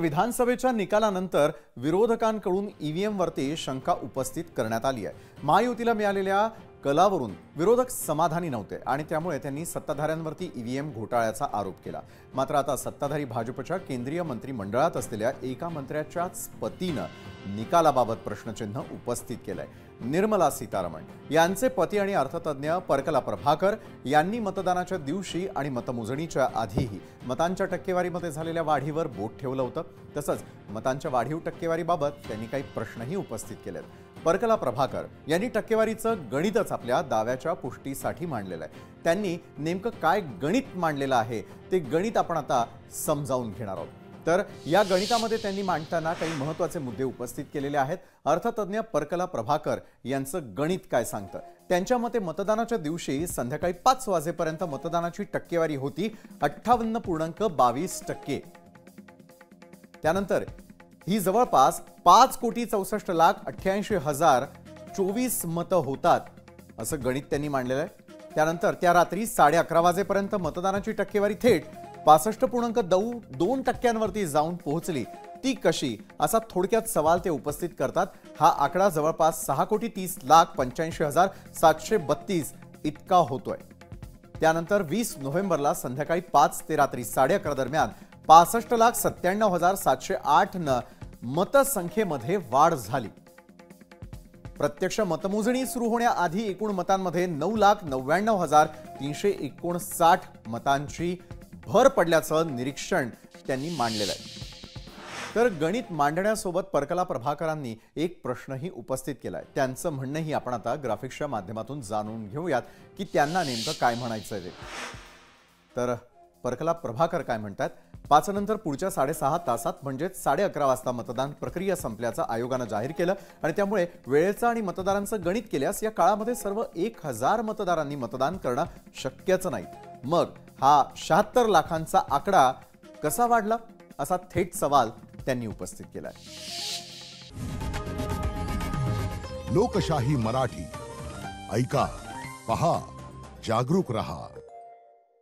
विधानसभेच्या निकालानंतर विरोधकांकडून ईव्हीएम वरती शंका उपस्थित करण्यात आली आहे। महायुतीला मिळालेल्या कलावरून विरोधक समाधानी नव्हते आणि त्यामुळे त्यांनी सत्ताधाऱ्यांवरती ईव्हीएम घोटाळ्याचा आरोप केला। मात्र आता सत्ताधारी भाजपच्या केंद्रीय मंत्रिमंडळात असलेल्या एका मंत्र्याच्याच पतीने निकालाबाबत प्रश्नचिन्ह उपस्थित केलंय। निर्मला सीतारामन यांचे पती आणि अर्थतज्ञ परकला प्रभाकर यांनी मतदानाच्या दिवशी आणि मतमोजणीच्या आधीही मतांच्या टक्केवारीमध्ये झालेल्या वाढीवर बोट ठेवलं होतं। तसंच मतांच्या वाढीव टक्केवारीबाबत त्यांनी काही प्रश्नही उपस्थित केलेत। परकला प्रभाकर यांनी टक्केवारीचं गणितच आपल्या दाव्याच्या पुष्टीसाठी मांडलेलं आहे। त्यांनी नेमकं काय गणित मांडलेलं आहे ते गणित आपण आता समजावून घेणार आहोत। तर या गणितामध्ये त्यांनी मांडताना काही महत्त्वाचे मुद्दे उपस्थित केलेले आहेत। अर्थतज्ञ परकला प्रभाकर यांचं गणित काय सांगतं? त्यांच्या मते मतदानाच्या दिवशी संध्याकाळी 5 वाजेपर्यंत मतदानाची टक्केवारी होती 58.22%। त्यानंतर ही जवळपास 5,64,88,024 मतं होतात असं गणित त्यांनी मांडलेलं आहे। त्यानंतर त्या रात्री 11:30 वाजेपर्यंत मतदानाची टक्केवारी थेट 65.2% जाऊन पोहोचली। ती कशी असा थोडक्यात सवाल ते उपस्थित करतात। हा आकडा जवळपास 6,30,85,732 इतका होतोय। त्यानंतर 20 नोव्हेंबरला संध्याकाळी 5 ते रात्री 11:30 दरम्यान 65,97,708 न मतसंख्येमध्ये वाढ झाली। प्रत्यक्ष मतमोजणी सुरू होण्याआधी एकूण मतांमध्ये 9,99,359 मतांची भर पडल्याचं निरीक्षण त्यांनी मांडलेलं आहे। तर गणित मांडण्यासोबत परकला प्रभाकरांनी एक प्रश्नही उपस्थित केलाय। त्यांचं म्हणणंही आपण आता ग्राफिक्सच्या माध्यमातून जाणून घेऊयात की त्यांना नेमकं काय म्हणायचं आहे। तर परकला प्रभाकर काय म्हणतात? 5 नंतर पुढच्या 6.5 तासात म्हणजे 11:30 वाजता मतदान प्रक्रिया संपल्याचं आयोगानं जाहीर केलं आणि त्यामुळे वेळेचं आणि मतदारांचं गणित केल्यास या काळामध्ये सर्व 1000 मतदारांनी मतदान करणं शक्यच नाही। मग हा 76 लाखांचा आकडा कसा वाढला असा थेट सवाल त्यांनी उपस्थित केलाय। लोकशाही मराठी ऐका, पहा, जागरूक रहा।